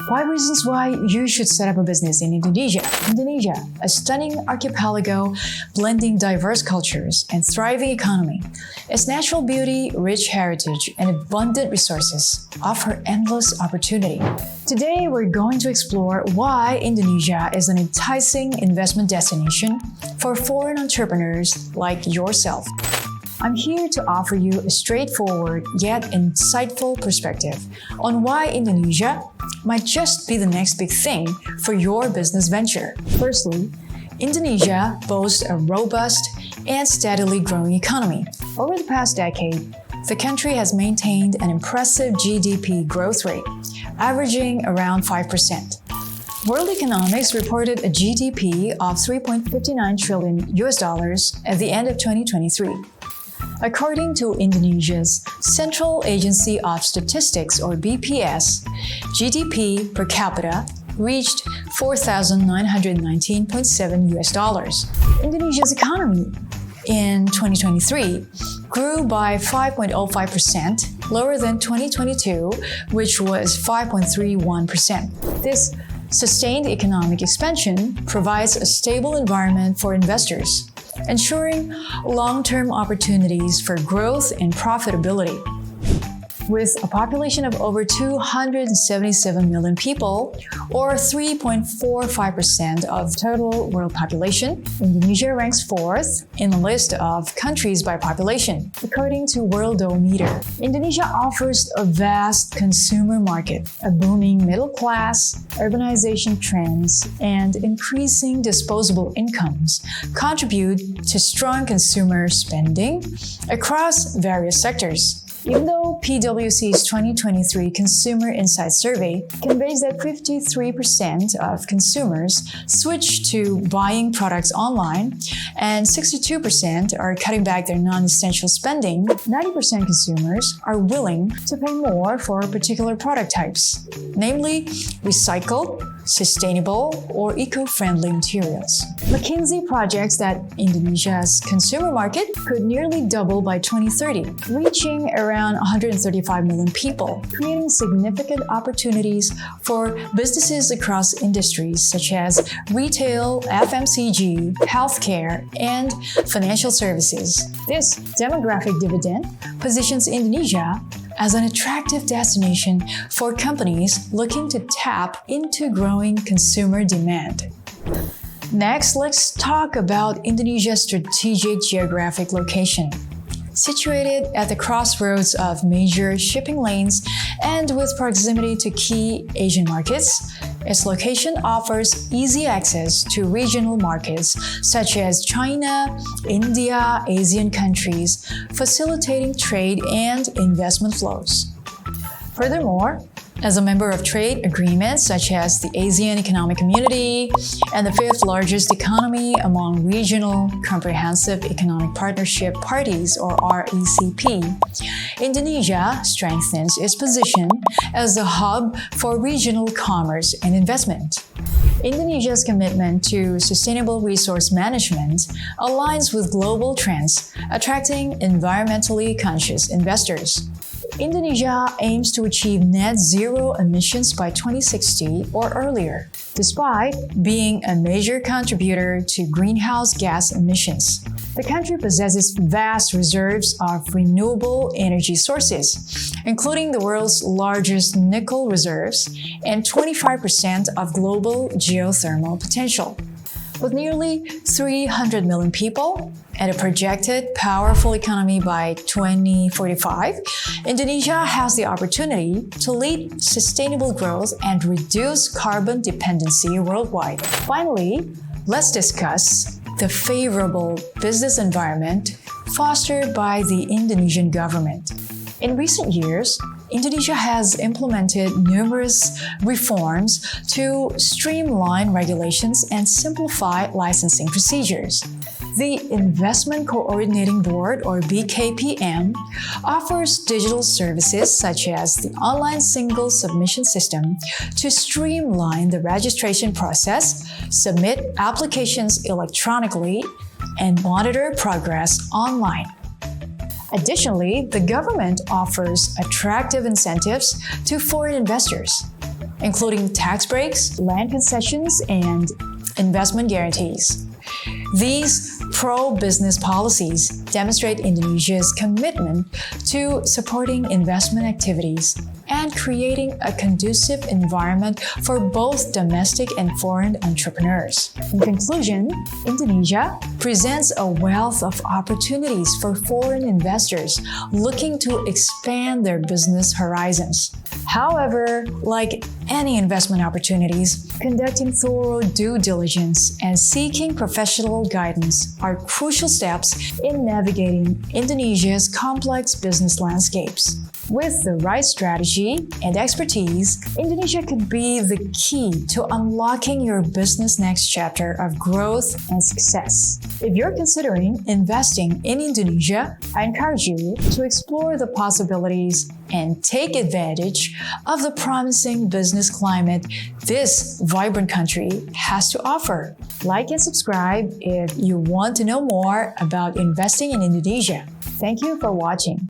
5 reasons why you should set up a business in Indonesia. Indonesia, a stunning archipelago blending diverse cultures and thriving economy. Its natural beauty, rich heritage, and abundant resources offer endless opportunity. Today, we're going to explore why Indonesia is an enticing investment destination for foreign entrepreneurs like yourself. I'm here to offer you a straightforward yet insightful perspective on why Indonesia might just be the next big thing for your business venture. Firstly, Indonesia boasts a robust and steadily growing economy. Over the past decade, the country has maintained an impressive GDP growth rate, averaging around 5%. World Economics reported a GDP of $3.59 trillion at the end of 2023. According to Indonesia's Central Agency of Statistics, or BPS, GDP per capita reached $4,919.7. Indonesia's economy in 2023 grew by 5.05%, lower than 2022, which was 5.31%. This sustained economic expansion provides a stable environment for investors, ensuring long-term opportunities for growth and profitability. With a population of over 277 million people, or 3.45% of total world population, Indonesia ranks 4th in the list of countries by population, according to Worldometer. Indonesia offers a vast consumer market. A booming middle class, urbanization trends, and increasing disposable incomes contribute to strong consumer spending across various sectors. Even though PwC's 2023 Consumer Insight Survey conveys that 53% of consumers switch to buying products online and 62% are cutting back their non-essential spending, 90% consumers are willing to pay more for particular product types, namely recycled, sustainable, or eco-friendly materials. McKinsey projects that Indonesia's consumer market could nearly double by 2030, reaching around 135 million people, creating significant opportunities for businesses across industries such as retail, FMCG, healthcare, and financial services. This demographic dividend positions Indonesia as an attractive destination for companies looking to tap into growing consumer demand. Next, let's talk about Indonesia's strategic geographic location. Situated at the crossroads of major shipping lanes and with proximity to key Asian markets, its location offers easy access to regional markets such as China, India, Asian countries, facilitating trade and investment flows. Furthermore, as a member of trade agreements such as the ASEAN Economic Community and the 5th largest economy among regional comprehensive economic partnership parties, or RECP, Indonesia strengthens its position as a hub for regional commerce and investment. Indonesia's commitment to sustainable resource management aligns with global trends, attracting environmentally conscious investors. Indonesia aims to achieve net zero emissions by 2060 or earlier, despite being a major contributor to greenhouse gas emissions. The country possesses vast reserves of renewable energy sources, including the world's largest nickel reserves and 25% of global geothermal potential. With nearly 300 million people and a projected powerful economy by 2045, Indonesia has the opportunity to lead sustainable growth and reduce carbon dependency worldwide. Finally, let's discuss the favorable business environment fostered by the Indonesian government. In recent years, Indonesia has implemented numerous reforms to streamline regulations and simplify licensing procedures. The Investment Coordinating Board, or BKPM, offers digital services such as the online single submission system to streamline the registration process, submit applications electronically, and monitor progress online. Additionally, the government offers attractive incentives to foreign investors. including tax breaks, land concessions, and investment guarantees. These pro-business policies demonstrate Indonesia's commitment to supporting investment activities and creating a conducive environment for both domestic and foreign entrepreneurs. In conclusion, Indonesia presents a wealth of opportunities for foreign investors looking to expand their business horizons. However, like any investment opportunities, conducting thorough due diligence and seeking professional guidance are crucial steps in navigating Indonesia's complex business landscapes. With the right strategy and expertise, Indonesia could be the key to unlocking your business next chapter of growth and success. If you're considering investing in Indonesia, I encourage you to explore the possibilities and take advantage of the promising business climate this vibrant country has to offer. Like and subscribe if you want to know more about investing in Indonesia. Thank you for watching.